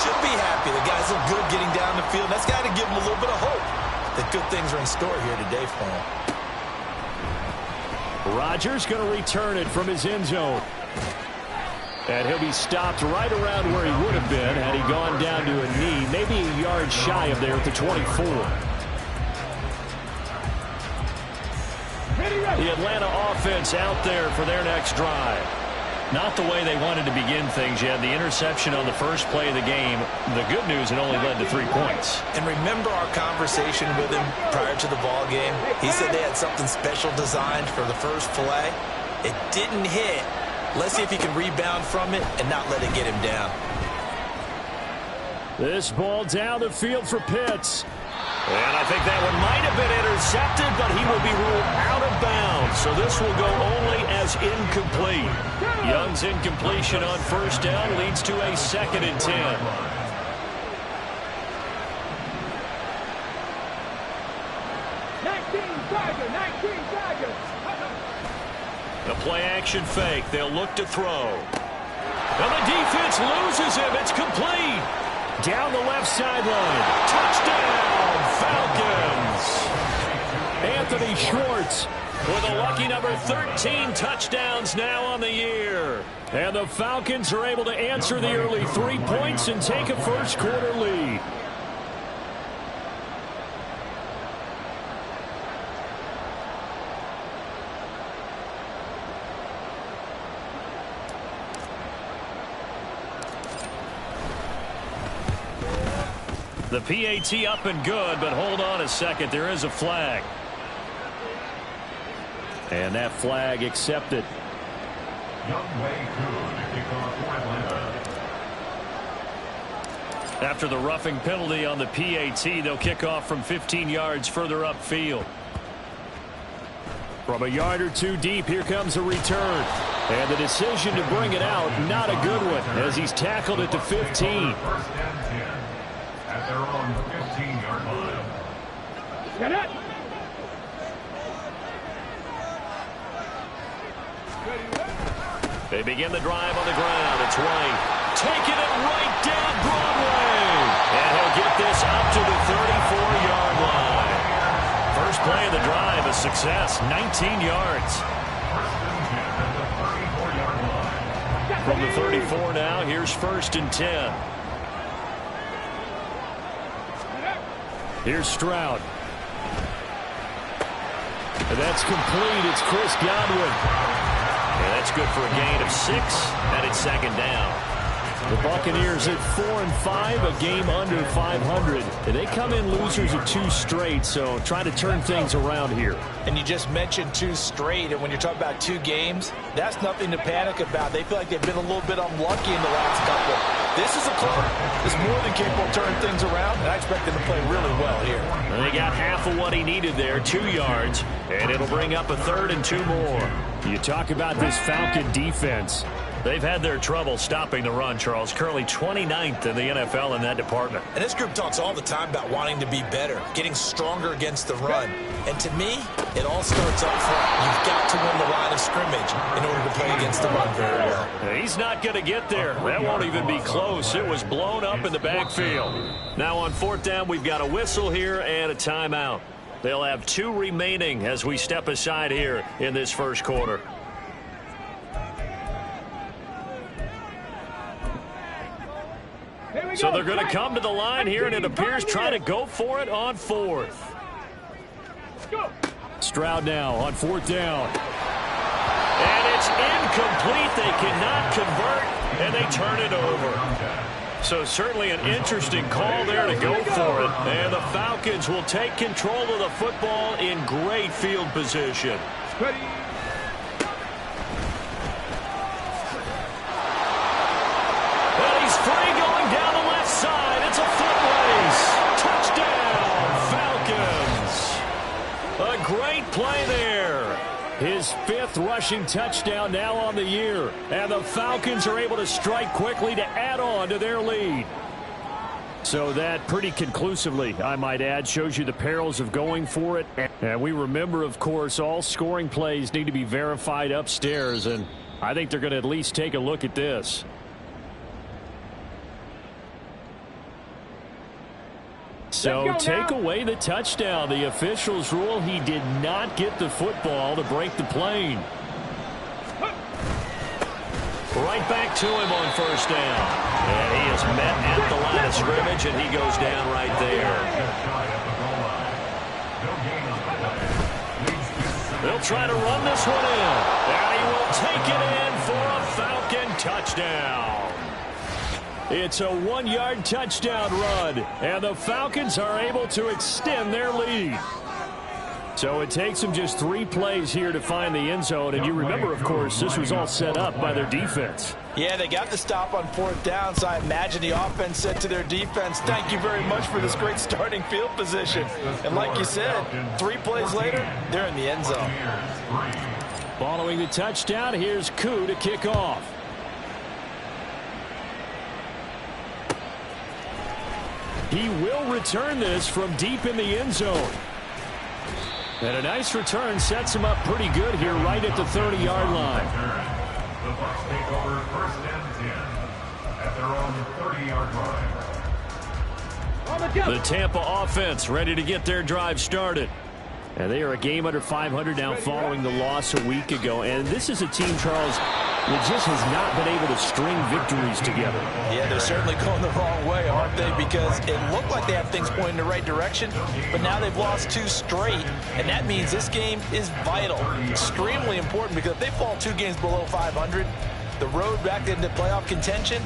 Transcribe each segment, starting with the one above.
should be happy. The guys look good getting down the field. That's got to give them a little bit of hope that good things are in store here today for them. Rodgers going to return it from his end zone. And he'll be stopped right around where he would have been had he gone down to a knee, maybe a yard shy of there at the 24. The Atlanta offense out there for their next drive. Not the way they wanted to begin things yet. The interception on the first play of the game. The good news, it only led to 3 points. And remember our conversation with him prior to the ball game? He said they had something special designed for the first play. It didn't hit. Let's see if he can rebound from it and not let it get him down. This ball down the field for Pitts. And I think that one might have been intercepted, but he will be ruled out of bounds. So this will go only as incomplete. Young's incompletion on first down leads to a 2nd and 10. 19 Tigers. The play-action fake. They'll look to throw. And the defense loses him. It's complete. Down the left sideline. Touchdown, Falcons. Anthony Schwartz with a lucky number 13 touchdowns now on the year. And the Falcons are able to answer the early 3 points and take a first-quarter lead. The PAT up and good, but hold on a second. There is a flag. And that flag accepted. After the roughing penalty on the PAT, they'll kick off from 15 yards further upfield. From a yard or two deep, here comes a return. And the decision to bring it out, not a good one, as he's tackled at the 15. They're on the 15-yard line. Get it. They begin the drive on the ground. It's White. Taking it right down Broadway. And he'll get this up to the 34-yard line. First play of the drive, a success, 19 yards. From the 34 now, here's 1st and 10. Here's Stroud. And that's complete. It's Chris Godwin. And that's good for a gain of 6, and it's 2nd down. The Buccaneers at 4-5, a game under 500. And they come in losers of 2 straight, so trying to turn things around here. And you just mentioned 2 straight, and when you're talking about 2 games, that's nothing to panic about. They feel like they've been a little bit unlucky in the last couple. This is a club that's more than capable of turning things around, and I expect them to play really well here. And they got half of what he needed there, 2 yards, and it'll bring up a 3rd and 2 more. You talk about this Falcon defense. They've had their trouble stopping the run, Charles. Currently 29th in the NFL in that department. And this group talks all the time about wanting to be better, getting stronger against the run. And to me, it all starts up front. You've got to win the line of scrimmage in order to play against the run very well. He's not going to get there. That won't even be close. It was blown up in the backfield. Now on 4th down, we've got a whistle here and a timeout. They'll have 2 remaining as we step aside here in this first quarter. So they're going to come to the line here, and it appears trying to go for it on 4th. Stroud now on 4th down. And it's incomplete. They cannot convert, and they turn it over. So certainly an interesting call there to go for it. And the Falcons will take control of the football in great field position. And he's free going down the left side. It's a foot race. Touchdown, Falcons. A great play there. His 5th rushing touchdown now on the year. And the Falcons are able to strike quickly to add on to their lead. So that pretty conclusively, I might add, shows you the perils of going for it. And we remember, of course, all scoring plays need to be verified upstairs. And I think they're going to at least take a look at this. So take away the touchdown. The officials rule he did not get the football to break the plane. Right back to him on first down. And he is met at the line of scrimmage, and he goes down right there. They'll try to run this one in. And he will take it in for a Falcon touchdown. It's a 1-yard touchdown run, and the Falcons are able to extend their lead. So it takes them just 3 plays here to find the end zone. And you remember, of course, this was all set up by their defense. Yeah, they got the stop on 4th down, so I imagine the offense said to their defense, thank you very much for this great starting field position. And like you said, 3 plays later, they're in the end zone. Following the touchdown, here's Koo to kick off. He will return this from deep in the end zone. And a nice return sets him up pretty good here right at the 30-yard line. The Bucs take over 1st and 10 at their own 30-yard line. The Tampa offense ready to get their drive started. And they are a game under 500 now following the loss a week ago. And this is a team, Charles, that just has not been able to string victories together. Yeah, they're certainly going the wrong way, aren't they? Because it looked like they have things pointing in the right direction, but now they've lost 2 straight, and that means this game is vital, extremely important, because if they fall 2 games below 500, the road back into playoff contention,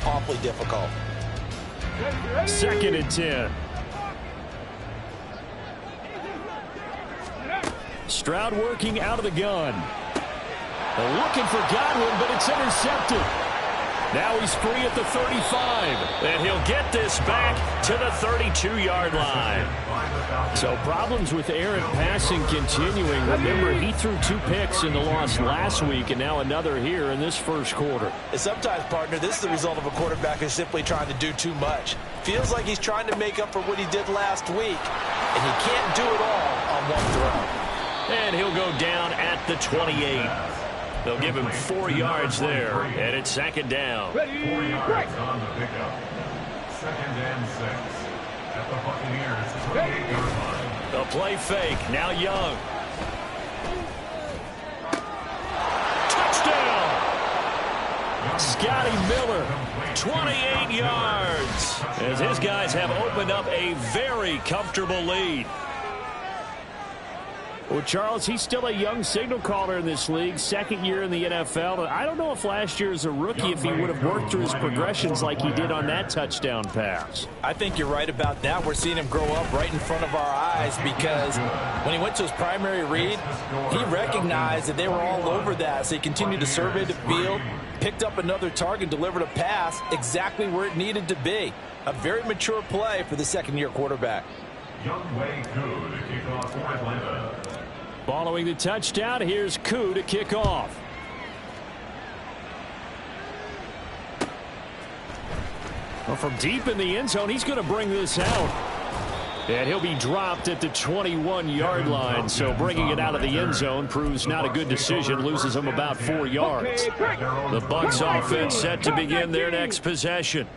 awfully difficult. 2nd and 10. Stroud working out of the gun. Looking for Godwin, but it's intercepted. Now he's free at the 35. And he'll get this back to the 32-yard line. So problems with errant passing continuing. Remember, he threw 2 picks in the loss last week, and now another here in this first quarter. And sometimes, partner, this is the result of a quarterback who's simply trying to do too much. Feels like he's trying to make up for what he did last week, and he can't do it all on 1 throw. And he'll go down at the 28. They'll give him 4 yards there, and it's 2nd down. 4 yards on the pickup. 2nd and 6 at the Buccaneers' 28-yard line. The play fake, now Young. Touchdown! Scotty Miller, 28 yards, as his guys have opened up a very comfortable lead. Well, Charles, he's still a young signal caller in this league, 2nd year in the NFL. And I don't know if last year as a rookie, if he would have worked through his progressions like he did on that touchdown pass. I think you're right about that. We're seeing him grow up right in front of our eyes, because when he went to his primary read, he recognized that they were all over that. So he continued to survey the field, picked up another target, delivered a pass exactly where it needed to be. A very mature play for the 2nd-year quarterback. Youngway Koo to kick off for Atlanta. Following the touchdown, here's Koo to kick off. Well, from deep in the end zone, he's going to bring this out. And he'll be dropped at the 21-yard line. So bringing it out of the end zone proves not a good decision. Loses him about 4 yards. The Bucs offense set to begin their next possession.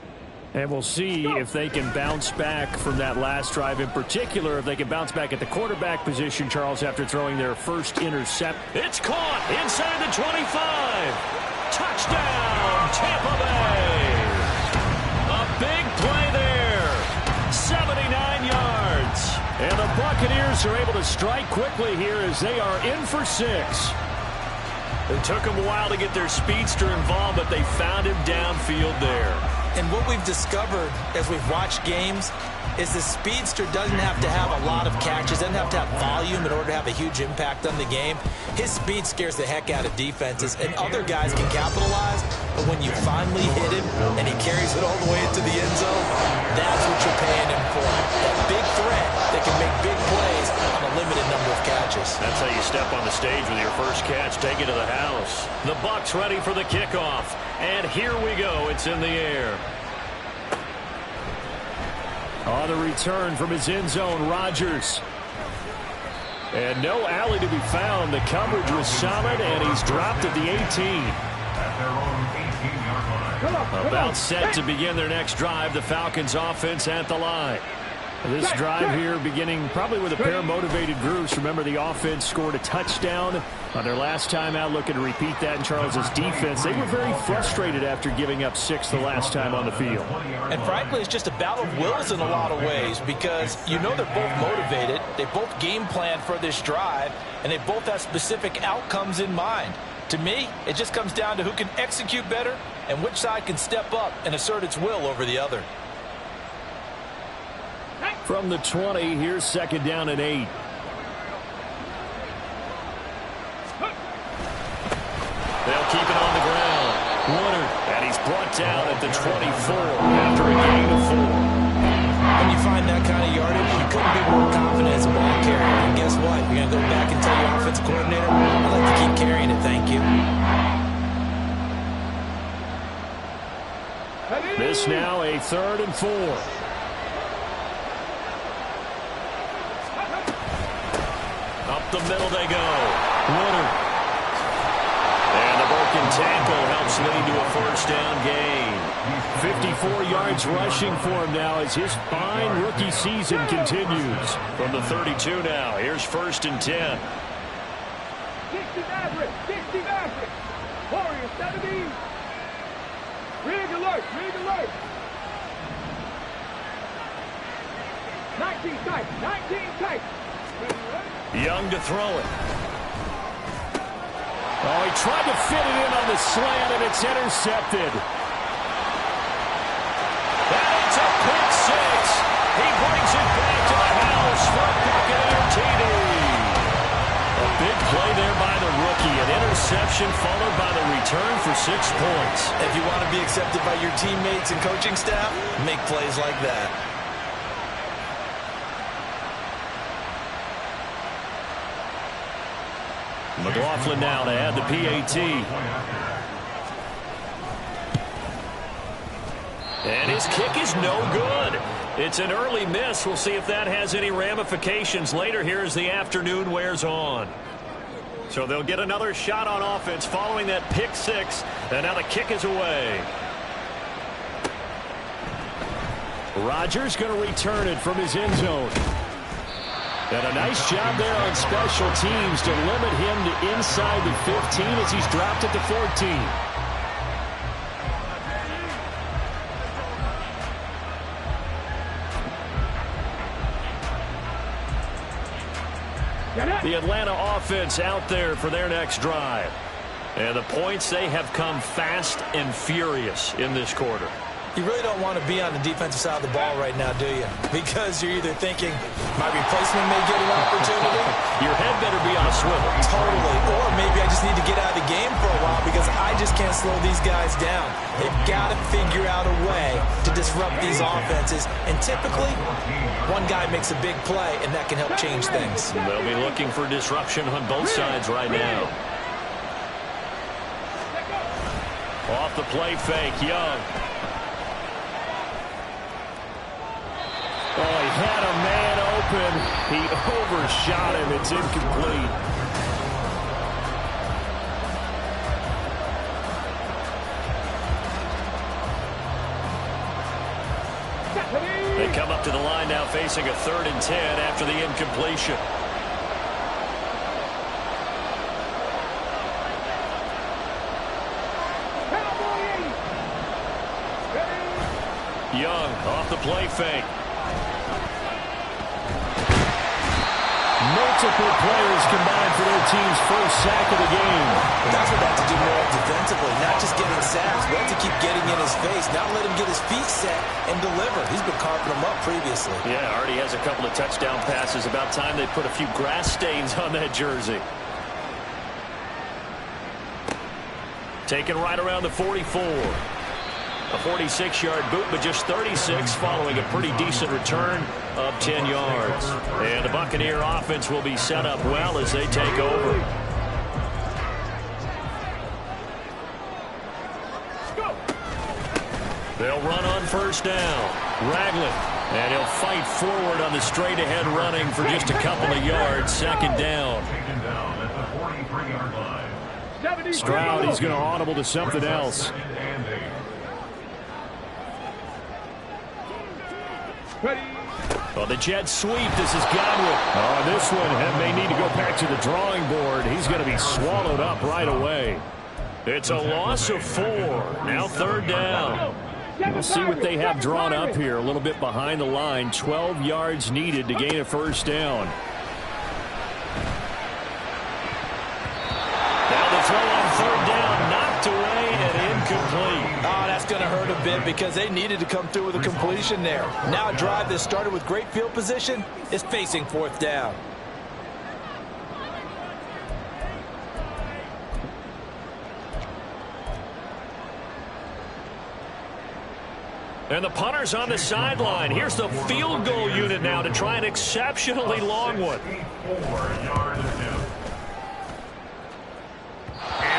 And we'll see if they can bounce back from that last drive. In particular, if they can bounce back at the quarterback position, Charles, after throwing their first intercept. It's caught inside the 25. Touchdown, Tampa Bay. A big play there. 79 yards. And the Buccaneers are able to strike quickly here as they are in for 6. It took them a while to get their speedster involved, but they found him downfield there. And what we've discovered as we've watched games is the speedster doesn't have to have a lot of catches, doesn't have to have volume in order to have a huge impact on the game. His speed scares the heck out of defenses, and other guys can capitalize, but when you finally hit him and he carries it all the way into the end zone, that's what you're paying him for. That big threat that can make big plays on a limited number of catches. That's how you step on the stage with your first catch, take it to the house. The Bucs ready for the kickoff, and here we go. It's in the air. On the return from his end zone, Rodgers. And no alley to be found. The coverage was solid, and he's dropped at the 18. At their own 18-yard line. About set to begin their next drive. The Falcons offense at the line. This drive here beginning probably with a pair of motivated groups. Remember, the offense scored a touchdown on their last time out, looking to repeat that in Charles's defense. They were very frustrated after giving up 6 the last time on the field. And frankly, it's just a battle of wills in a lot of ways because you know they're both motivated. They both game plan for this drive, and they both have specific outcomes in mind. To me, it just comes down to who can execute better and which side can step up and assert its will over the other. From the 20, here's 2nd down and 8. They'll keep it on the ground. Woodard, and he's brought down at the 24 after a gain of 4. When you find that kind of yardage, you couldn't be more confident as a ball carrier. And guess what? You're going to go back and tell your offensive coordinator, I'd like to keep carrying it, thank you. This now a 3rd and 4. Up the middle they go. Woodard. And the broken tackle helps lead to a 1st down gain. 54 yards rushing for him now as his fine rookie season continues. From the 32 now, here's 1st and 10. 60 Maverick, 60 Maverick. Warriors 70. Rig alert, rig alert. 19 tight, 19 tight. Young to throw it. Oh, he tried to fit it in on the slant, and it's intercepted. And it's a pick 6. He brings it back to the house for Buccaneer TD. A big play there by the rookie. An interception followed by the return for 6 points. If you want to be accepted by your teammates and coaching staff, make plays like that. McLaughlin now to add the PAT. And his kick is no good. It's an early miss. We'll see if that has any ramifications later here as the afternoon wears on. So they'll get another shot on offense following that pick 6. And now the kick is away. Rodgers going to return it from his end zone. And a nice job there on special teams to limit him to inside the 15 as he's dropped at the 14. The Atlanta offense out there for their next drive. And the points, they have come fast and furious in this quarter. You really don't want to be on the defensive side of the ball right now, do you? Because you're either thinking, my replacement may get an opportunity. Your head better be on a swivel. Totally. Or maybe I just need to get out of the game for a while because I just can't slow these guys down. They've got to figure out a way to disrupt these offenses. And typically, one guy makes a big play, and that can help change things. They'll be looking for disruption on both sides right now. Off the play fake, Young. Oh, he had a man open. He overshot him. It's incomplete. They come up to the line now facing a 3rd and 10 after the incompletion. Young off the play fake. Multiple players combined for their team's first sack of the game. That's what they have to do more defensively, not just getting sacks, but to keep getting in his face, not let him get his feet set and deliver. He's been carving them up previously. Yeah, already has a couple of touchdown passes. About time they put a few grass stains on that jersey. Taken right around the 44. A 46-yard boot, but just 36 following a pretty decent return of 10 yards. And the Buccaneer offense will be set up well as they take over. They'll run on 1st down. Ragland, and he'll fight forward on the straight-ahead running for just a couple of yards. 2nd down. Stroud, he's going to audible to something else. Well, the jet sweep. This is Godwin. Oh, this one may need to go back to the drawing board. He's going to be swallowed up right away. It's a loss of 4. Now 3rd down. We'll see what they have drawn up here. A little bit behind the line. 12 yards needed to gain a 1st down. Now the throw on 3rd down. Knocked away and incomplete. Oh, that's going to hurt a bit because they needed to come through with a completion there. Now a drive that started with great field position is facing 4th down. And the punter's on the sideline. Here's the field goal unit now to try an exceptionally long one.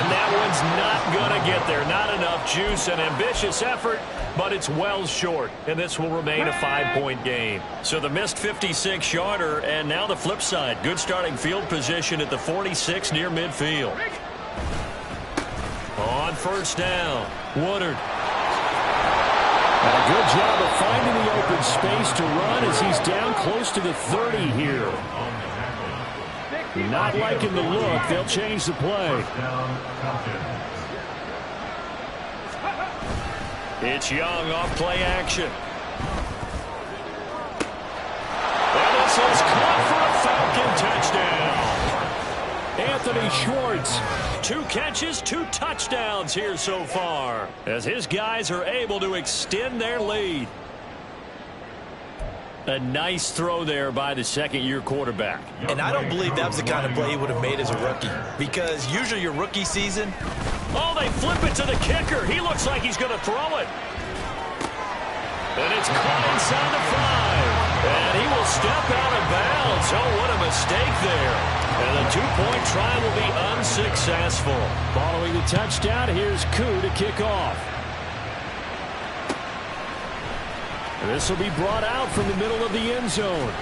And that one's not going to get there. Not enough juice. An ambitious effort, but it's well short. And this will remain a 5-point game. So the missed 56-yarder, and now the flip side. Good starting field position at the 46 near midfield. On 1st down, Woodard. And a good job of finding the open space to run as he's down close to the 30 here. Not liking the look. They'll change the play. It's Young off play action. And this is caught for a Falcon touchdown. Anthony Schwartz. 2 catches, 2 touchdowns here so far, as his guys are able to extend their lead. A nice throw there by the 2nd-year quarterback. And I don't believe that was the kind of play he would have made as a rookie, because usually your rookie season. Oh, they flip it to the kicker. He looks like he's going to throw it. And it's caught inside the 5. And he will step out of bounds. Oh, what a mistake there. And the 2-point try will be unsuccessful. Following the touchdown, here's Koo to kick off. This will be brought out from the middle of the end zone.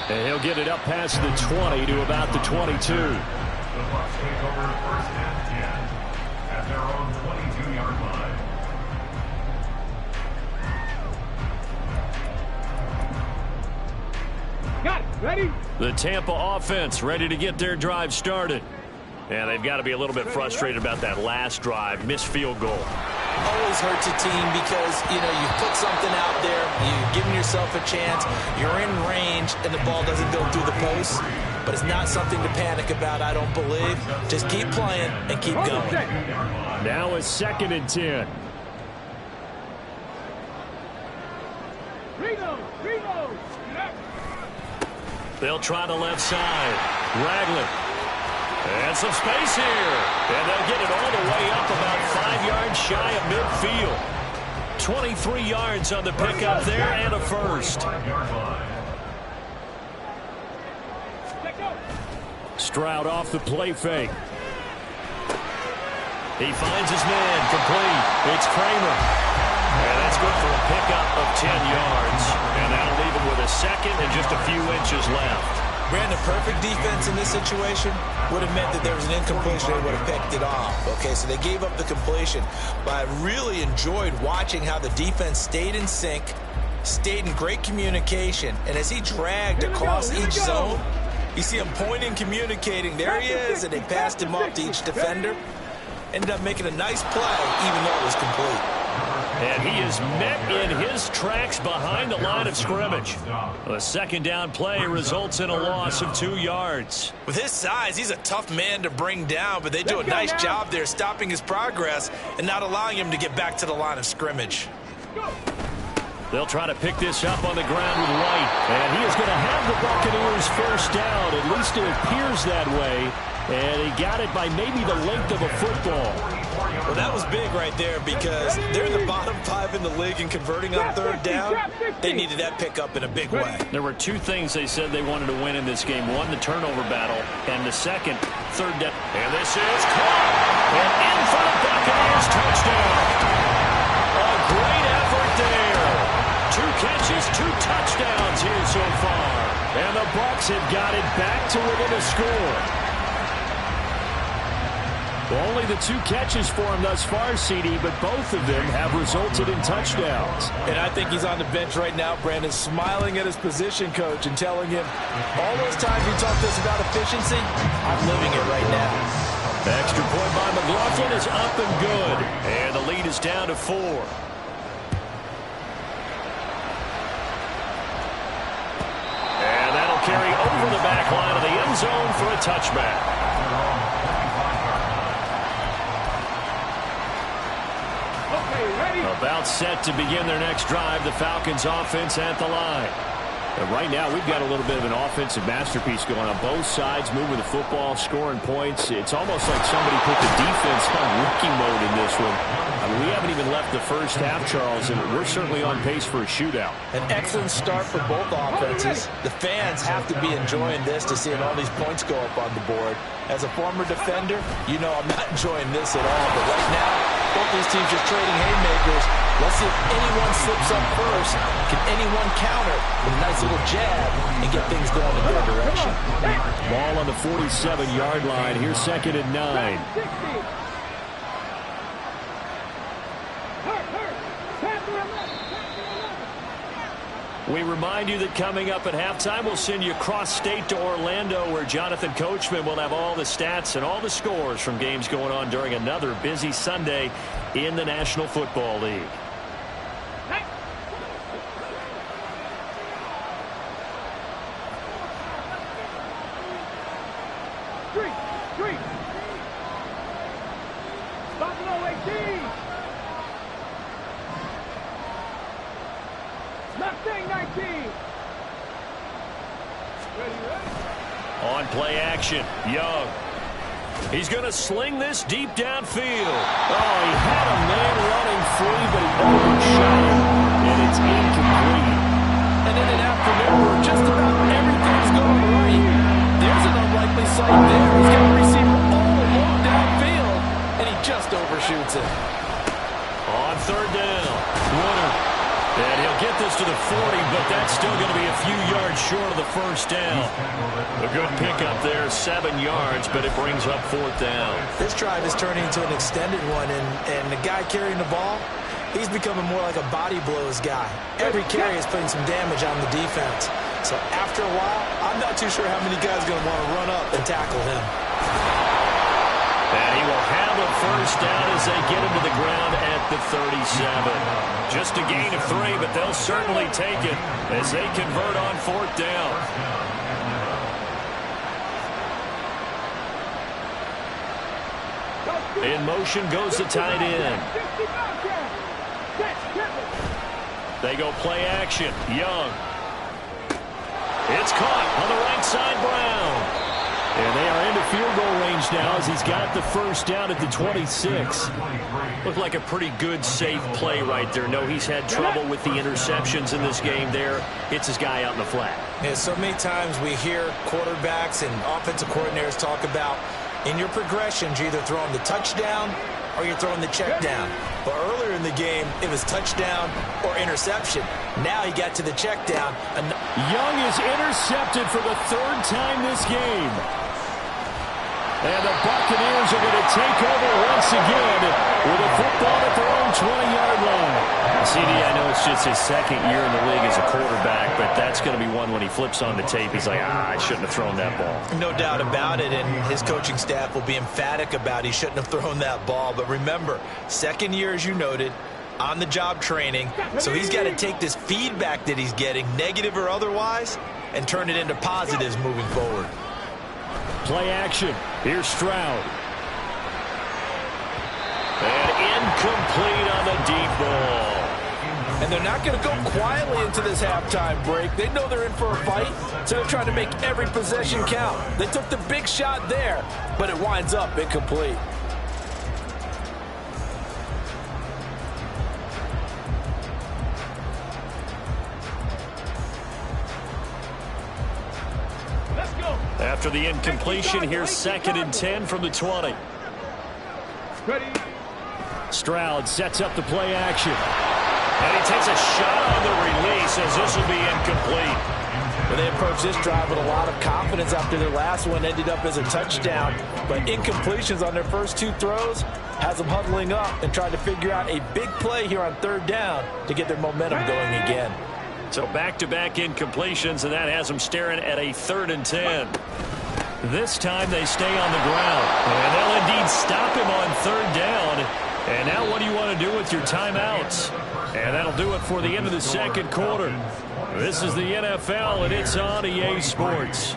And he'll get it up past the 20 to about the 22. The Bucs take over 1st and 10 at their own 22-yard line. Got it. Ready? The Tampa offense ready to get their drive started. And they've got to be a little bit frustrated about that last drive. Missed field goal. Always hurts a team because, you put something out there, you're giving yourself a chance, you're in range, and the ball doesn't go through the post. But it's not something to panic about, I don't believe. Just keep playing and keep going. Now it's 2nd and 10. Reload. They'll try the left side. Ragland. And some space here. And they'll get it all the way up about 5 yards shy of midfield. 23 yards on the pickup there and a 1st. Stroud off the play fake. He finds his man complete. It's Kramer. And that's good for a pickup of 10 yards. And that'll leave him with a 2nd and just a few inches left. Brandon, perfect defense in this situation would have meant that there was an incompletion. They would have picked it off. Okay, so they gave up the completion. But I really enjoyed watching how the defense stayed in sync, stayed in great communication. And as he dragged across each zone, you see him pointing, communicating. There he is, and they passed him up to each defender. Ended up making a nice play, even though it was complete. And he is met in his tracks behind the line of scrimmage. The 2nd down play results in a loss of 2 yards. With his size, he's a tough man to bring down, but they do a nice job there stopping his progress and not allowing him to get back to the line of scrimmage. They'll try to pick this up on the ground with White. And he is going to have the Buccaneers 1st down. At least it appears that way. And he got it by maybe the length of a football. Well, that was big right there because they're in the bottom 5 in the league and converting on 3rd down. They needed that pickup in a big way. There were 2 things they said they wanted to win in this game. One, the turnover battle, and the second, 3rd down. And this is caught. And in for the Buccaneers touchdown. A great effort there. 2 catches, 2 touchdowns here so far. And the Bucs have got it back to within a score. Well, only the 2 catches for him thus far, CD, but both of them have resulted in touchdowns. And I think he's on the bench right now, Brandon, smiling at his position coach and telling him, all those times you talked to us about efficiency, I'm living it right now. Extra point by McLaughlin is up and good. And the lead is down to 4. And that'll carry over the back line of the end zone for a touchback. About set to begin their next drive, the Falcons offense at the line. And right now, we've got a little bit of an offensive masterpiece going on both sides, moving the football, scoring points. It's almost like somebody put the defense on rookie mode in this one. I mean, we haven't even left the first half, Charles, and we're certainly on pace for a shootout. An excellent start for both offenses. The fans have to be enjoying this to seeing all these points go up on the board. As a former defender, you know I'm not enjoying this at all. But right now, both these teams just trading haymakers. Let's see if anyone slips up first. Can anyone counter with a nice little jab and get things going in their direction? Ball on the 47-yard line. Here's 2nd and 9. We remind you that coming up at halftime, we'll send you cross-state to Orlando, where Jonathan Coachman will have all the stats and all the scores from games going on during another busy Sunday in the National Football League. On play action, Young. He's going to sling this deep downfield. Oh, he had a man running free, but he overshot him, and it's incomplete. And in an afternoon where just about everything's going right, there's an unlikely sight there. He's got a receiver all alone downfield, and he just overshoots it. On 3rd down, Woodard. And he'll get this to the 40, but that's still going to be a few yards short of the first down. A good pickup there, 7 yards, but it brings up 4th down. This drive is turning into an extended one, and the guy carrying the ball, he's becoming more like a body blows guy. Every carry is putting some damage on the defense. So after a while, I'm not too sure how many guys are going to want to run up and tackle him. And he will have a first down as they get him to the ground at the 37. Just a gain of 3, but they'll certainly take it as they convert on 4th down. In motion goes the tight end. They go play action. Young. It's caught on the right side, Brown. And they are into field goal range now as he's got the first down at the 26. Looked like a pretty good, safe play right there. No, he's had trouble with the interceptions in this game there. Hits his guy out in the flat. Yeah, so many times we hear quarterbacks and offensive coordinators talk about in your progressions, you're either throwing the touchdown or you're throwing the check down. But earlier in the game, it was touchdown or interception. Now he got to the check down. Young is intercepted for the 3rd time this game. And the Buccaneers are going to take over once again with a football at their own 20-yard line. CD, I know it's just his 2nd year in the league as a quarterback, but that's going to be one when he flips on the tape. He's like, I shouldn't have thrown that ball. No doubt about it, and his coaching staff will be emphatic about he shouldn't have thrown that ball. But remember, 2nd year, as you noted, on-the-job training, so he's got to take this feedback that he's getting, negative or otherwise, and turn it into positives moving forward. Play action. Here's Stroud. And incomplete on the deep ball. And they're not going to go quietly into this halftime break. They know they're in for a fight, so they're trying to make every possession count. They took the big shot there, but it winds up incomplete. After the incompletion, here's 2nd and 10 from the 20. Stroud sets up the play action. And he takes a shot on the release as this will be incomplete. Well, they approached this drive with a lot of confidence after their last one ended up as a touchdown. But incompletions on their first 2 throws has them huddling up and trying to figure out a big play here on 3rd down to get their momentum going again. So back-to-back incompletions, and that has them staring at a 3rd and 10. This time they stay on the ground. And they'll indeed stop him on 3rd down. And now what do you want to do with your timeouts? And that'll do it for the end of the 2nd quarter. This is the NFL, and it's on EA Sports.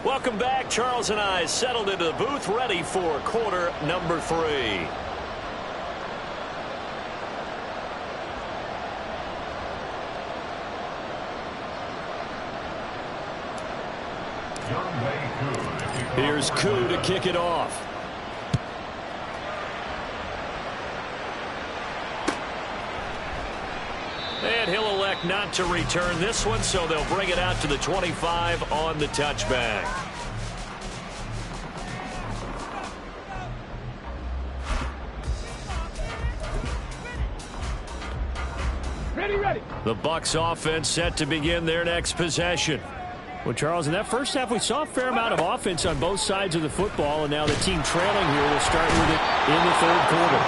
Welcome back. Charles and I settled into the booth, ready for quarter number 3. Here's Koo to kick it off. And he'll elect not to return this one, so they'll bring it out to the 25 on the touchback. Ready. The Bucs offense set to begin their next possession. Well, Charles, in that first half, we saw a fair amount of offense on both sides of the football, and now the team trailing here will start with it in the 3rd quarter.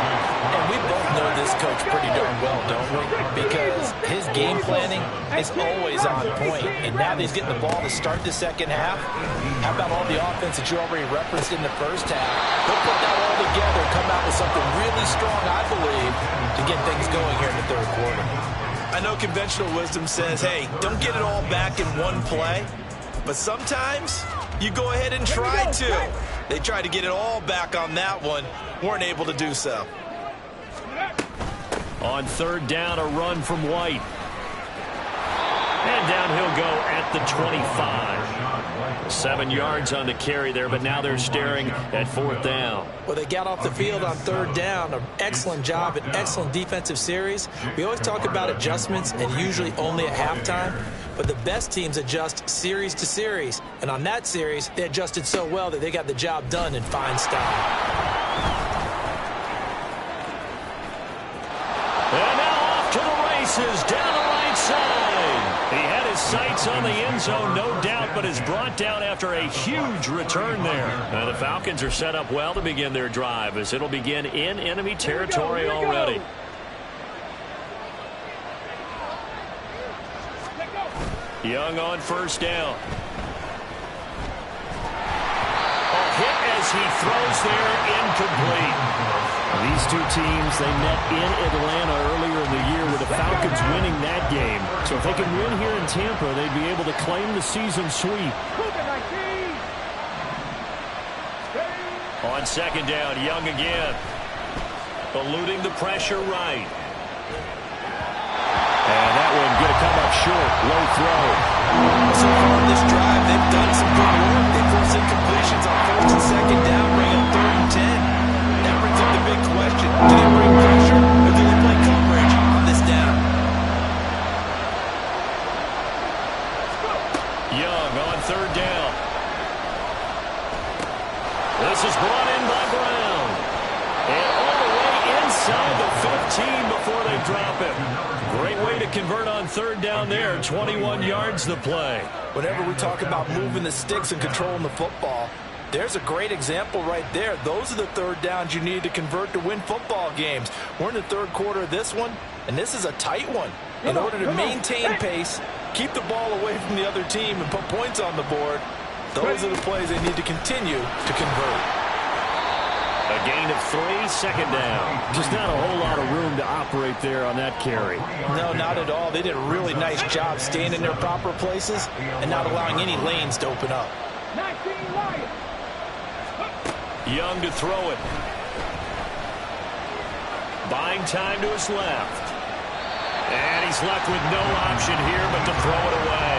And we both know this coach pretty darn well, don't we? Because his game planning is always on point. And now that he's getting the ball to start the 2nd half, how about all the offense that you already referenced in the first half? He'll put that all together and come out with something really strong, I believe, to get things going here in the 3rd quarter. I know conventional wisdom says, hey, don't get it all back in one play. But sometimes you go ahead and try to. They tried to get it all back on that one. Weren't able to do so. On 3rd down, a run from White. And down he'll go at the 25. 7 yards on the carry there, but now they're staring at 4th down. Well, they got off the field on 3rd down. An excellent job, an excellent defensive series. We always talk about adjustments, and usually only at halftime. But the best teams adjust series to series. And on that series, they adjusted so well that they got the job done in fine style. And now off to the races down the right side. He had his sights on the end zone, no doubt, but is brought down after a huge return there. And the Falcons are set up well to begin their drive, as it'll begin in enemy territory already. Young on 1st down. A hit as he throws there, incomplete. These 2 teams, they met in Atlanta earlier in the year with the Falcons winning that game. So if they can win here in Tampa, they'd be able to claim the season sweep. On 2nd down, Young again. Eluding the pressure right. And that one going to come up short. Low throw. So far on this drive, they've done some good work. They forced incompletions on 1st and 2nd down, bringing 3rd and 10. That brings up the big question. Do they bring pressure, or do they play coverage on this down? Young on 3rd down. This is brought in by Brown. And all the way inside the 15 before they drop it. Great way to convert on 3rd down there. 21 yards the play. Whenever we talk about moving the sticks and controlling the football, there's a great example right there. Those are the 3rd downs you need to convert to win football games. We're in the 3rd quarter of this one, and this is a tight one. In order to maintain pace, keep the ball away from the other team, and put points on the board, those are the plays they need to continue to convert. A gain of 3, 2nd down. Just not a whole lot of room to operate there on that carry. No, not at all. They did a really nice job staying in their proper places and not allowing any lanes to open up. Young to throw it. Buying time to his left. And he's left with no option here but to throw it away.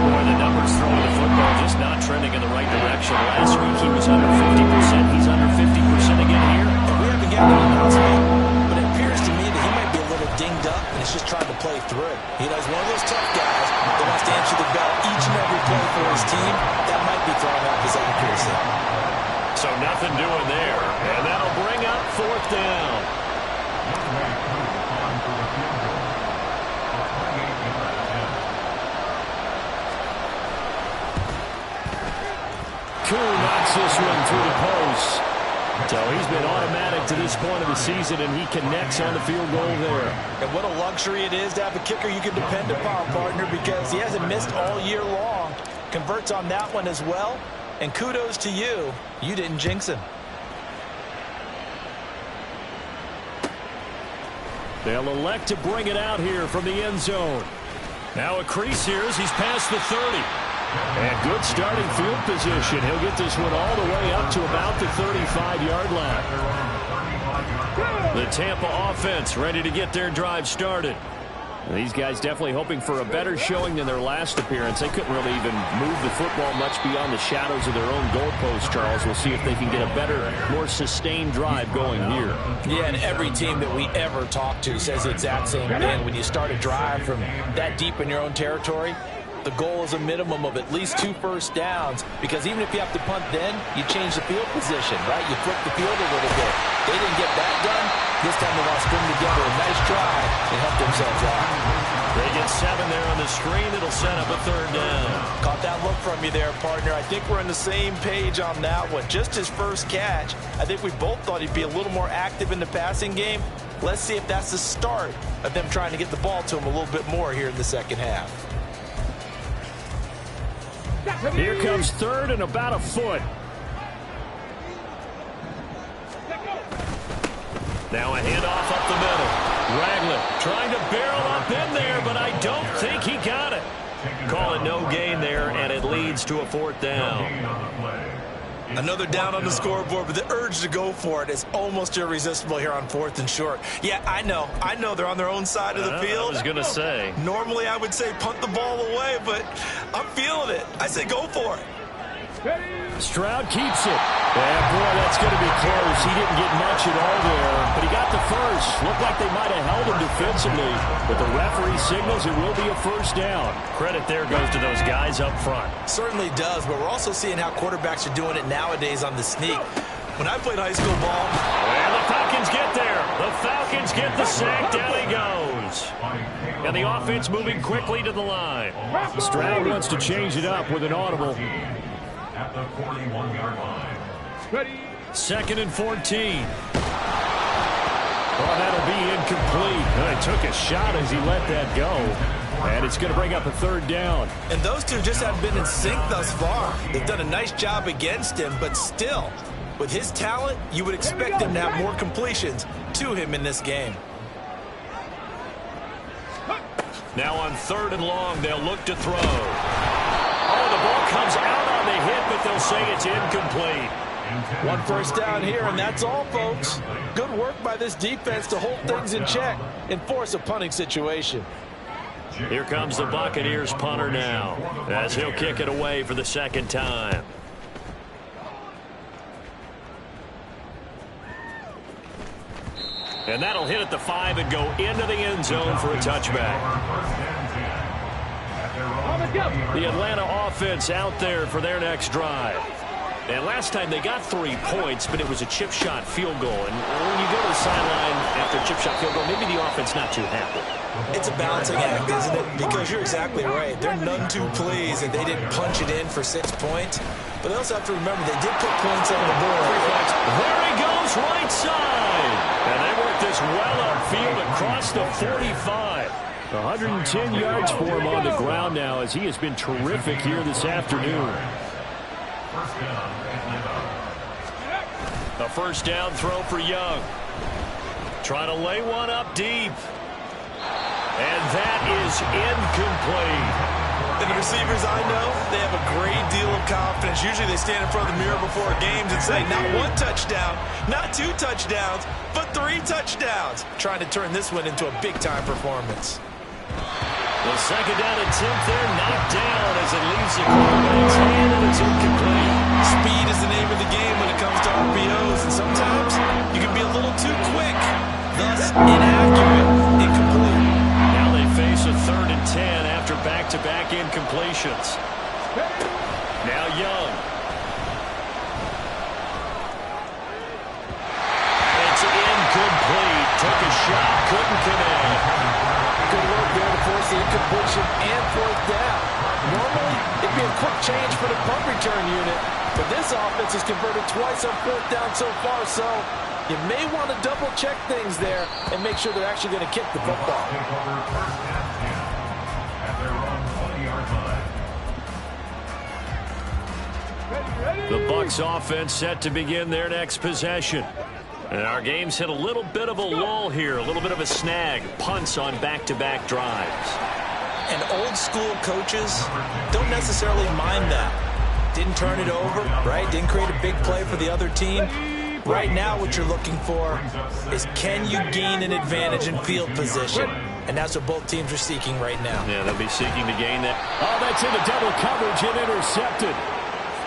Boy, the numbers throwing the football just not trending in the right direction. Last week he was under 50%. He's under 50% again here. We haven't gotten an announcement, but it appears to me that he might be a little dinged up and he's just trying to play through. You know, he's one of those tough guys that wants to answer the bell each and every play for his team. That might be throwing off his accuracy. So nothing doing there. And that'll bring up 4th down. Koo knocks this one through the post. So he's been automatic to this point of the season, and he connects on the field goal there. And what a luxury it is to have a kicker you can depend upon, partner, because he hasn't missed all year long. Converts on that one as well. And kudos to you. You didn't jinx him. They'll elect to bring it out here from the end zone. Now a crease here as he's past the 30. And good starting field position. He'll get this one all the way up to about the 35-yard line. The Tampa offense ready to get their drive started. These guys definitely hoping for a better showing than their last appearance. They couldn't really even move the football much beyond the shadows of their own goalpost, Charles. We'll see if they can get a better, more sustained drive going here. Yeah, and every team that we ever talk to says the exact same thing. When you start a drive from that deep in your own territory, the goal is a minimum of at least 2 first downs, because even if you have to punt then, you change the field position, right? You flip the field a little bit. They didn't get that done. This time they want to string together a nice drive and help themselves out. They get 7 there on the screen. It'll set up a 3rd down. Caught that look from you there, partner. I think we're on the same page on that one. Just his first catch. I think we both thought he'd be a little more active in the passing game. Let's see if that's the start of them trying to get the ball to him a little bit more here in the second half. Here comes 3rd and about a foot. Now a handoff up the middle. Ragland trying to barrel up in there, but I don't think he got it. Call it no gain there, and it leads to a 4th down. Another down on the scoreboard, but the urge to go for it is almost irresistible here on 4th and short. Yeah, I know they're on their own side of the field. I was going to say. Normally I would say punt the ball away, but I'm feeling it. I say go for it. Stroud keeps it. And boy, that's going to be close. He didn't get much at all there, but he got the first. Looked like they might have held him defensively, but the referee signals it will be a 1st down. Credit there goes to those guys up front. Certainly does, but we're also seeing how quarterbacks are doing it nowadays on the sneak. When I played high school ball... And the Falcons get there. The Falcons get the sack. Down he goes. And the offense moving quickly to the line. Stroud wants to change it up with an audible. At the 41-yard line. Ready. 2nd and 14. Oh, that'll be incomplete. He took a shot as he let that go. And it's going to bring up a 3rd down. And those two just haven't been in sync thus far. They've done a nice job against him, but still, with his talent, you would expect him to have more completions to him in this game. Now on 3rd and long, they'll look to throw. Oh, the ball comes out on the hit, but they'll say it's incomplete. 1 first down here, and that's all, folks. Good work by this defense to hold things in check and force a punting situation. Here comes the Buccaneers punter now, as he'll kick it away for the 2nd time. And that'll hit at the 5 and go into the end zone for a touchback. The Atlanta offense out there for their next drive. And last time they got 3 points, but it was a chip shot field goal. And when you go to the sideline after a chip shot field goal, maybe the offense not too happy. It's a balancing act, isn't it? Because you're exactly right. They're none too pleased that they didn't punch it in for 6 points. But they also have to remember they did put points on the board. There he goes, right side. And they work this well upfield across the 45. 110 yards for him on the ground now, as he has been terrific here this afternoon. A 1st down throw for Young. Trying to lay one up deep. And that is incomplete. And the receivers I know, they have a great deal of confidence. Usually they stand in front of the mirror before games and say, not 1 touchdown, not 2 touchdowns, but 3 touchdowns. Trying to turn this one into a big-time performance. The second down attempt there, knocked down as it leaves the quarterback's hand, and it's incomplete. Speed is the name of the game when it comes to RPOs, and sometimes you can be a little too quick, thus inaccurate, incomplete. Now they face a 3rd and 10 after back-to-back incompletions. Now Young. It's incomplete. Took a shot, couldn't connect. Good work there to force the incompletion and 4th down. Normally, it'd be a quick change for the punt return unit, but this offense has converted twice on 4th down so far, so you may want to double-check things there and make sure they're actually going to kick the football. The Bucs offense set to begin their next possession. And our game's hit a little bit of a lull here, a little bit of a snag. Punts on back-to-back drives. And old-school coaches don't necessarily mind that. Didn't turn it over, right? Didn't create a big play for the other team. Right now what you're looking for is, can you gain an advantage in field position? And that's what both teams are seeking right now. Yeah, they'll be seeking to gain that. Oh, that's into double coverage and intercepted.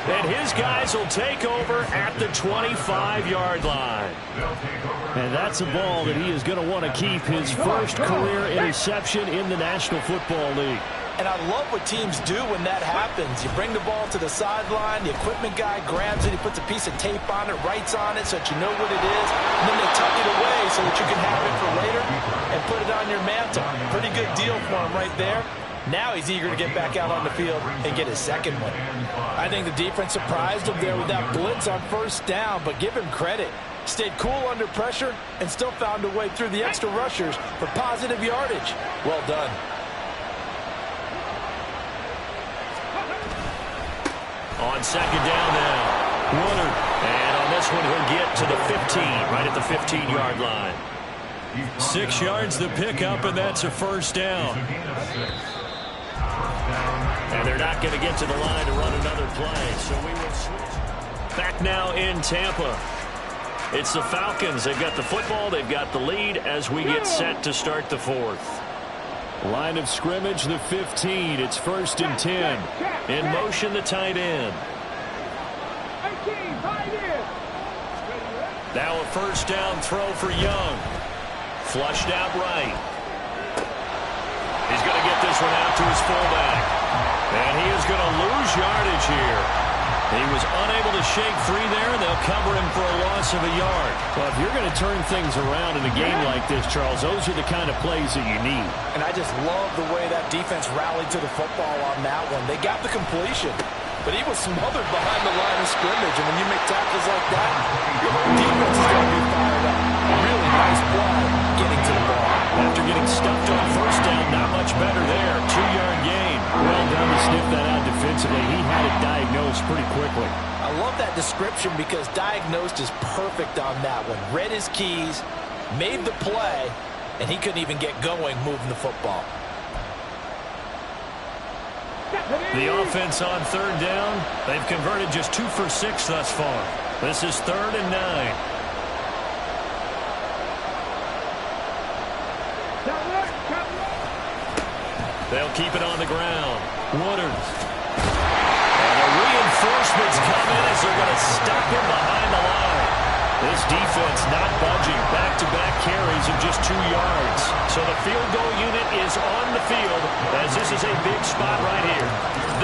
And his guys will take over at the 25-yard line. And that's a ball that he is going to want to keep, his first career interception in the National Football League. And I love what teams do when that happens. You bring the ball to the sideline, the equipment guy grabs it, he puts a piece of tape on it, writes on it so that you know what it is, and then they tuck it away so that you can have it for later and put it on your mantle. Pretty good deal for him right there. Now he's eager to get back out on the field and get his second one. I think the defense surprised him there with that blitz on 1st down, but give him credit. Stayed cool under pressure and still found a way through the extra rushers for positive yardage. Well done. On 2nd down now, Woodard. And on this one, he'll get to the 15, right at the 15-yard line. 6 yards the pickup, and that's a 1st down. And they're not going to get to the line to run another play, so we will switch. Back now in Tampa. It's the Falcons. They've got the football. They've got the lead as we get set to start the 4th. Line of scrimmage, the 15. It's 1st and 10. In motion, the tight end. Now a 1st down throw for Young. Flushed out right. He's going to get this one out to his fullback. And he is going to lose yardage here. He was unable to shake free there, and they'll cover him for a loss of a yard. Well, if you're going to turn things around in a game like this, Charles, those are the kind of plays that you need. And I just love the way that defense rallied to the football on that one. They got the completion, but he was smothered behind the line of scrimmage. And when you make tackles like that, your whole defense is going to be fired up. Really nice play getting to the ball. After getting stuffed on 1st down, not much better there. 2-yard gain. Well done to sniff that out defensively. He had it diagnosed pretty quickly. I love that description because diagnosed is perfect on that one. Read his keys, made the play, and he couldn't even get going moving the football. The offense on 3rd down, they've converted just 2 for 6 thus far. This is 3rd and 9. They'll keep it on the ground. Woodard. And the reinforcements come in as they're going to stop him behind the line. This defense not budging. Back-to-back carries of just 2 yards. So the field goal unit is on the field as this is a big spot right here.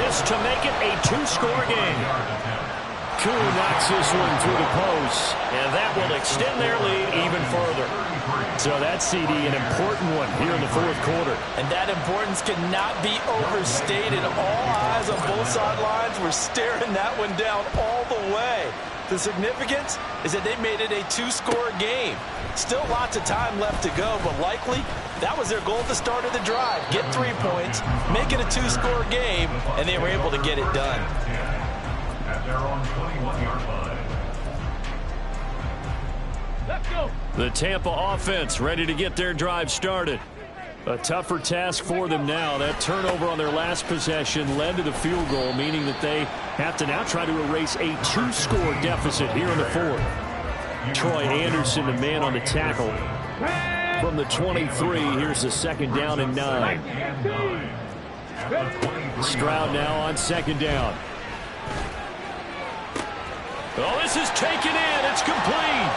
This to make it a 2-score game. Koo knocks this one through the post, and that will extend their lead even further. So that CD, an important one here in the 4th quarter. And that importance cannot be overstated. All eyes on both sidelines were staring that one down all the way. The significance is that they made it a 2-score game. Still lots of time left to go, but likely that was their goal at the start of the drive. Get 3 points, make it a 2-score game, and they were able to get it done. At their own 21-yard line. Let's go. The Tampa offense ready to get their drive started. A tougher task for them now. That turnover on their last possession led to the field goal, meaning that they have to now try to erase a 2-score deficit here in the fourth. Troy Anderson, the man on the tackle. From the 23, here's the second down and 9. Stroud now on second down. Oh, this is taken in. It's complete.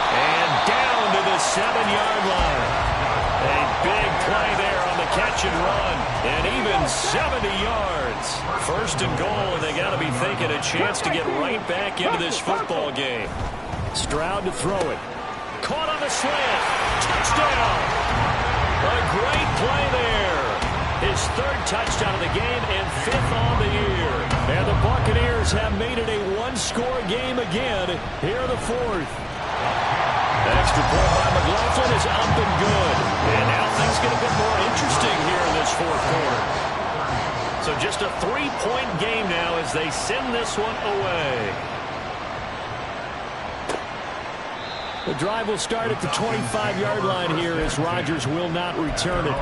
And down to the 7-yard line. A big play there on the catch and run. And even 70 yards. First and goal, and they got to be thinking a chance to get right back into this football game. Stroud to throw it. Caught on the slant. Touchdown. A great play there. His third touchdown of the game and 5th on the year. And the Buccaneers have made it a 1-score game again here in the fourth. Extra point by McLaughlin is up and good. And now things get a bit more interesting here in this fourth quarter. So just a 3-point game now as they send this one away. The drive will start at the 25-yard line here as Rodgers will not return it.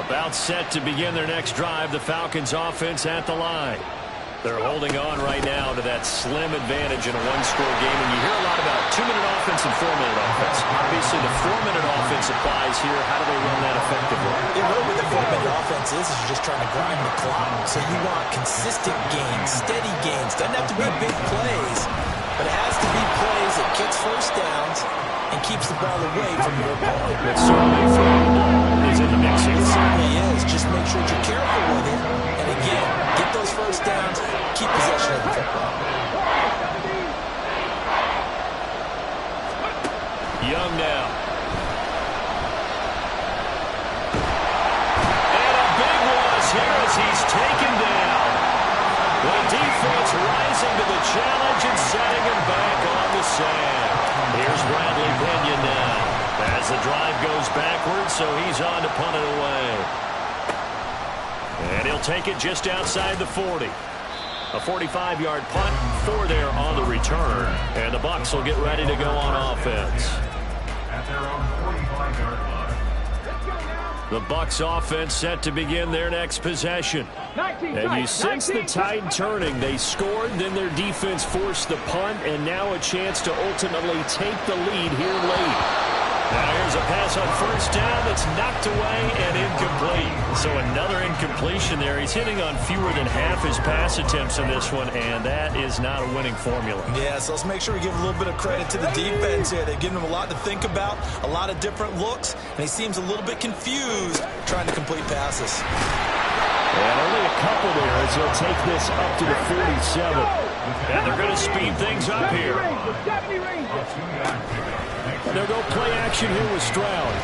About set to begin their next drive. The Falcons offense at the line. They're holding on right now to that slim advantage in a 1-score game. And you hear a lot about 2-minute offense and 4-minute offense. Obviously, the 4-minute offense applies here. How do they run that effectively? Yeah, really what the 4-minute offense is you're just trying to grind the clock. So you want consistent gains, steady gains. Doesn't have to be big plays, but it has to be plays that kicks first downs and keeps the ball away from your opponent. But certainly throwing the ball is in the mix here. It certainly is. Just make sure you're careful with it. And again, get those first downs, keep possession of the football. Young now. And a big loss here as he's taken down. The defense rising to the challenge and setting him back on the sand. Here's Bradley Pinion now as the drive goes backwards, so he's on to punt it away. And he'll take it just outside the 40. A 45-yard punt, 4 there on the return. And the Bucs will get ready to go on offense. At their own 45-yard line. The Bucs offense set to begin their next possession. And you sense the tide turning. They scored, then their defense forced the punt, and now a chance to ultimately take the lead here late. Now here's a pass on first down that's knocked away and incomplete. So another incompletion there. He's hitting on fewer than half his pass attempts in this one, and that is not a winning formula. Yeah, so let's make sure we give a little bit of credit to the defense here. They've given him a lot to think about, a lot of different looks, and he seems a little bit confused trying to complete passes. And only a couple there as he'll take this up to the 47. And they're going to speed things up here. They'll go play action here with Stroud.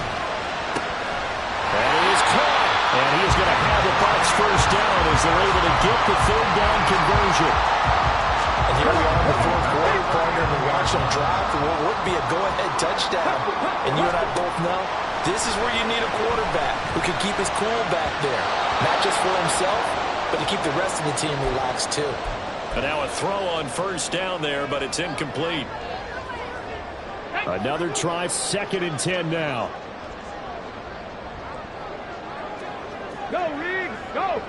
And he is caught. And he is going to have the Bucs first down as they're able to get the third down conversion. And here we are in the fourth quarter, partner, and we watch them drive for what would be a go-ahead touchdown. And you and I both know this is where you need a quarterback who can keep his cool back there. Not just for himself, but to keep the rest of the team relaxed too. And now a throw on first down there, but it's incomplete. Another try, 2nd and 10 now. Go, Riggs, go!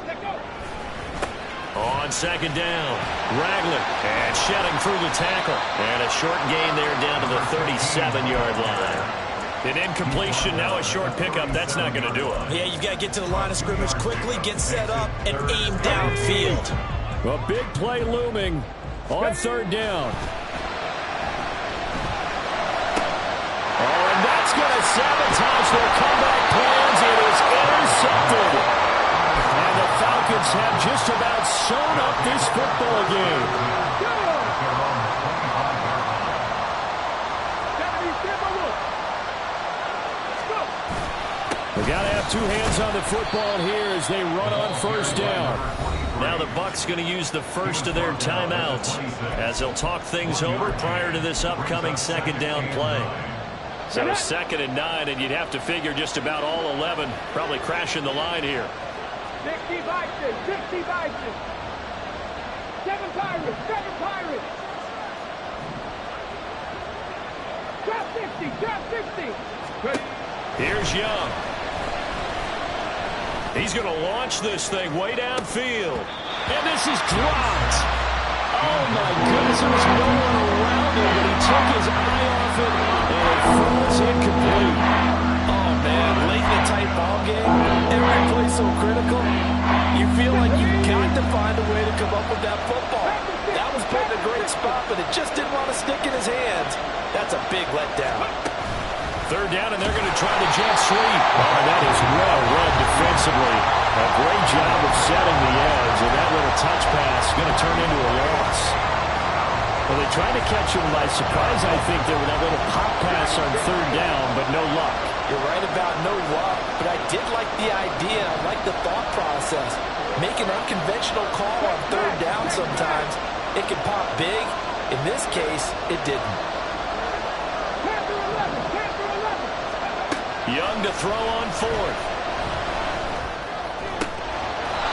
Let go! On second down, Ragland, and shedding through the tackle. And a short gain there down to the 37-yard line. An incompletion, now a short pickup. That's not going to do it. Yeah, you've got to get to the line of scrimmage quickly, get set up, and aim downfield. A big play looming on third down. Oh, and that's going to sabotage their comeback plans. It is intercepted. And the Falcons have just about sewn up this football game. They got to have two hands on the football here as they run on first down. Now the Bucs going to use the first of their timeouts as they'll talk things over prior to this upcoming second down play. So 2nd and 9, and you'd have to figure just about all 11 probably crashing the line here. 60 Vikings, 60 Vikings. 7 Pirates, 7 Pirates. Drop 60, drop 60. Ready? Here's Young. He's going to launch this thing way downfield. And this is dropped. Oh, my goodness. There was no one around him, but he took his eye off it, and it falls incomplete. Oh, man, late in a tight ball game, every play so critical. You feel like you've got to find a way to come up with that football. That was put in a great spot, but it just didn't want to stick in his hands. That's a big letdown. Third down, and they're going to try the jet sweep. Oh, that is well read defensively. A great job of setting the edge, and that little touch pass is going to turn into a loss. Well, they tried to catch him by surprise, I think, there with that little pop pass on third down, but no luck. You're right about no luck, but I did like the idea. I like the thought process. Make an unconventional call on third down sometimes. It can pop big. In this case, it didn't. Young to throw on fourth.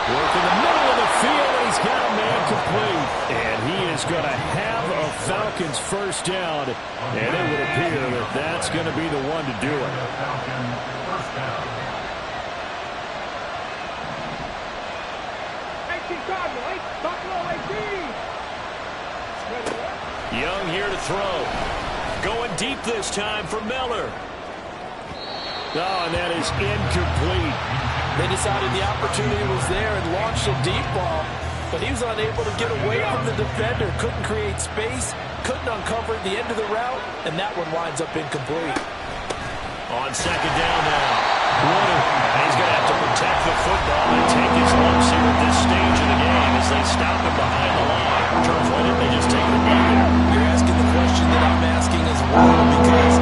Work in the middle of the field, and he's got a man complete. And he is going to have a Falcons first down, and it would appear that that's going to be the one to do it. Young here to throw. Going deep this time for Miller. Oh, and that is incomplete. They decided the opportunity was there and launched a deep ball, but he was unable to get away from the defender. Couldn't create space, couldn't uncover the end of the route, and that one winds up incomplete. On second down now. And he's going to have to protect the football and take his lumps here at this stage of the game as they stop him behind the line. Charles, why didn't they just take the beat there? You're asking the question that I'm asking as well, because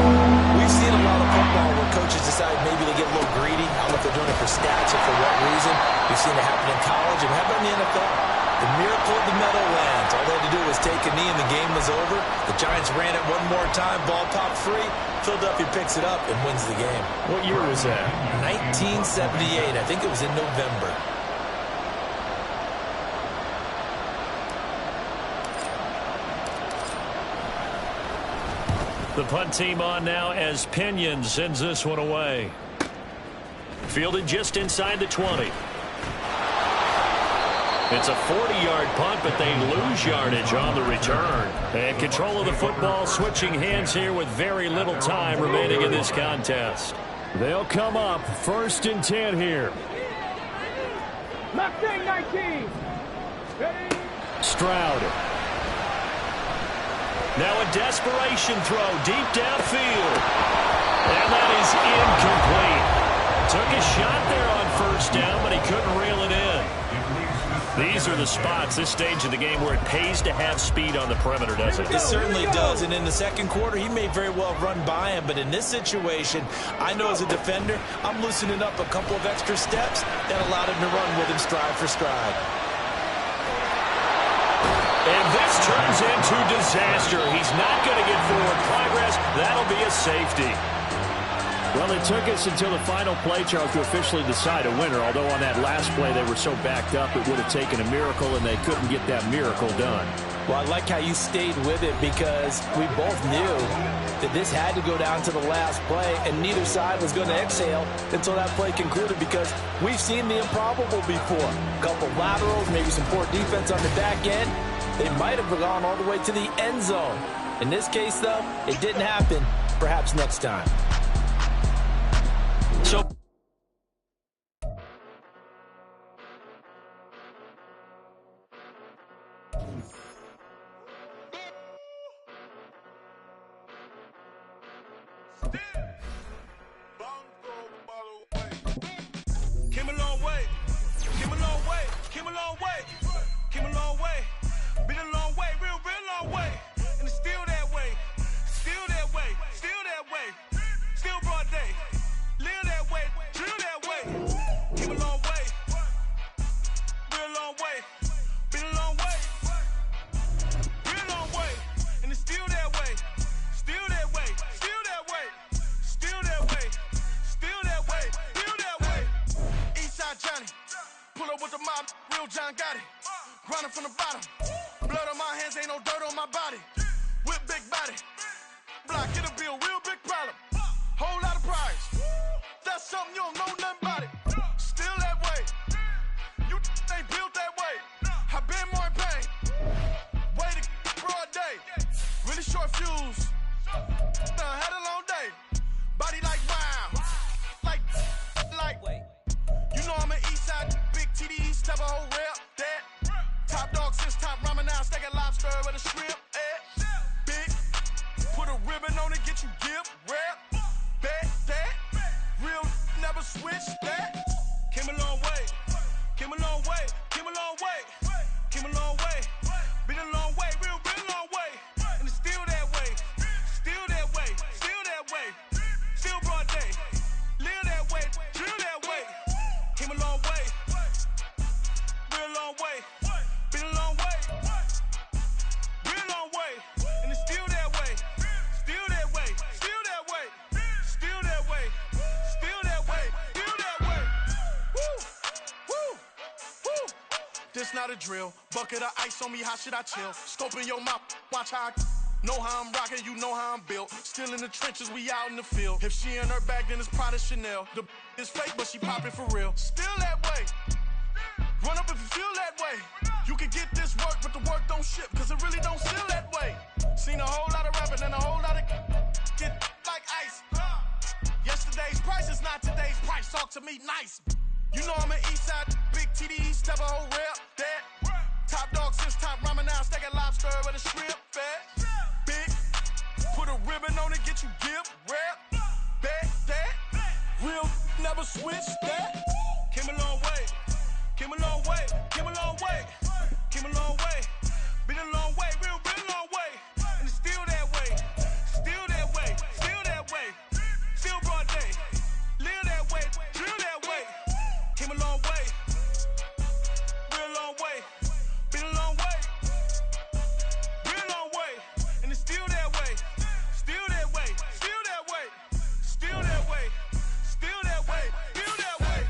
we've seen a lot of football where coaches decide maybe they get a little greedy. I don't know if they're doing it for stats or for what reason. We've seen it happen in college, and how about in the NFL? The miracle of the Meadowlands. All they had to do was take a knee and the game was over. The Giants ran it one more time. Ball popped free. Philadelphia picks it up and wins the game. What year was that? 1978. I think it was in November. The punt team on now as Pinion sends this one away. Fielded just inside the 20. It's a 40-yard punt, but they lose yardage on the return. And control of the football switching hands here with very little time remaining in this contest. They'll come up 1st and 10 here. Left thing, 19. Ready? Stroud. Now a desperation throw deep downfield. And that is incomplete. Took a shot there on 1st down, but he couldn't reel it in. These are the spots, this stage of the game, where it pays to have speed on the perimeter, doesn't it? It certainly does, and in the second quarter, he may very well run by him, but in this situation, I know as a defender, I'm loosening up a couple of extra steps that allowed him to run with him stride for stride. And this turns into disaster. He's not going to get forward progress. That'll be a safety. Well, it took us until the final play, Charles, to officially decide a winner, although on that last play they were so backed up it would have taken a miracle, and they couldn't get that miracle done. Well, I like how you stayed with it, because we both knew that this had to go down to the last play, and neither side was going to exhale until that play concluded, because we've seen the improbable before. A couple laterals, maybe some poor defense on the back end. They might have gone all the way to the end zone. In this case, though, it didn't happen. Perhaps next time. So came a long way, came a long way, came a long way, came a long way, been a long way, real long way, and it's still that way, still that way, still that way, still broad day. Live that way, drill that way. Came a long way, real long way, been a long way, real long way, and it's still that way, still that way, still that way, still that way, still that way, still that way. Eastside Johnny, pull up with the mob, real John got it. get a bill, real big problem. Whole lot of price. That's something you don't know nothing about it. Still that way. You ain't built that way. I been more in pain. Way to broad day. Really short fuse. Had a long day. Body like wow. Like. You know I'm an east side big TDE, step a whole rep. That. Top dog since top ramen now. Steak and lobster with a shrimp. Big. Put a ribbon on it, get you give. Rep. Bet that. Real never switch that. Came a long way. Came a long way. Came a long way. Came a long way. Been a long way. Real long way. And it's still that way. Still that way. Still that way. Still broad day. Live that way. Drill that way. Came a long way. Real long way. Been a long way. Real long way. And it's still that way. Still that way. Still that way. Still that way. Still that way. Still that way. Woo. Woo. Woo. This not a drill. Bucket of ice on me, how should I chill? Scoping your mouth, watch how I know how I'm rocking, you know how I'm built. Still in the trenches, we out in the field. If she in her bag, then it's Prada Chanel. The is fake, but she poppin' for real. Still that way. Run up if you feel that way. You can get this work, but the work don't ship, cause it really don't feel that way. Seen a whole lot of rapping and a whole lot of get like ice. Yesterday's price is not today's price. Talk to me nice. You know I'm an east side big TDE, step a whole rep. That. Top dog since top ramen now. Steak and lobster with a shrimp. Fat. Big. Put a ribbon on it, get you give. Rep. Bet that. Real never switch that. Came a long way. Came a long way. Came a long way. Came a long way. Been a long way. Real long way. And it's still that way. Still that way. Still that way. Still broad day. Live that way. Drill that way. Came a long way. Real long way. Been a long way. Real long way. And it's still that way. Still that way. Still that way. Still that way. Still that way. Still that way.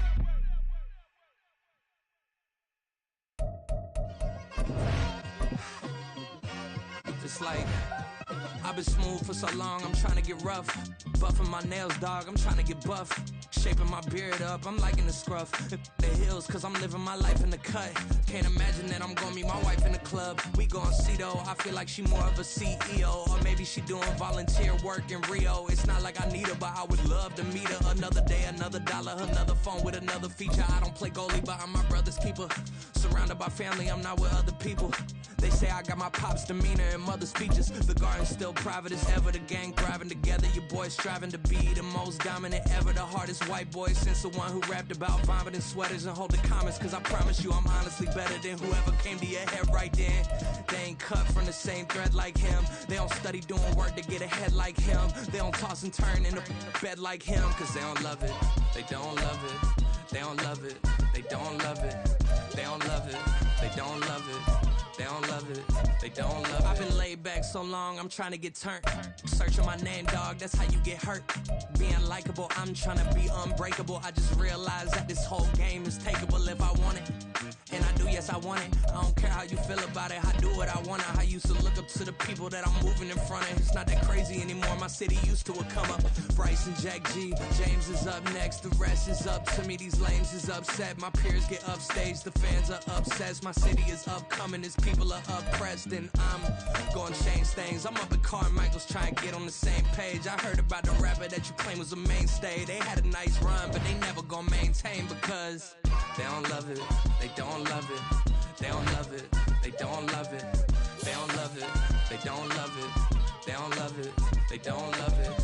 It's like I've been smooth for so long, I'm trying to get rough. Buffing my nails, dog, I'm trying to get buff. Shaping my beard up, I'm liking the scruff. The hills, cause I'm living my life in the cut. Can't imagine that I'm gonna meet my wife in the club. We gon' see though, I feel like she more of a CEO. Or maybe she doing volunteer work in Rio. It's not like I need her, but I would love to meet her. Another day, another dollar, another phone with another feature. I don't play goalie, but I'm my brother's keeper. Surrounded by family, I'm not with other people. They say I got my pop's demeanor and mother's features. The garden's still private as ever. The gang thriving together. Your boys striving to be the most dominant ever. The hardest white boy since the one who rapped about vomiting sweaters and holding comments. Cause I promise you I'm honestly better than whoever came to your head right then. They ain't cut from the same thread like him. They don't study doing work to get ahead like him. They don't toss and turn in the bed like him. Cause they don't love it. They don't love it. They don't love it. They don't love it. They don't love it. They don't love it. They don't love it, they don't love it. I've been laid back so long, I'm trying to get turned. Searching my name, dog, that's how you get hurt. Being likable, I'm trying to be unbreakable. I just realized that this whole game is takeable if I want it. And I do, yes, I want it. I don't care how you feel about it, I do what I want. I used to look up to the people that I'm moving in front of. It's not that crazy anymore, my city used to a come up. Bryce and Jack G, James is up next, the rest is up to me. These lames is upset, my peers get upstaged, the fans are obsessed. My city is upcoming, it's people are oppressed, and I'm gonna change things. I'm up at Carmichael's trying to get on the same page. I heard about the rapper that you claim was a mainstay. They had a nice run, but they never gonna maintain because they don't love it. They don't love it. They don't love it. They don't love it. They don't love it. They don't love it. They don't love it. They don't love it.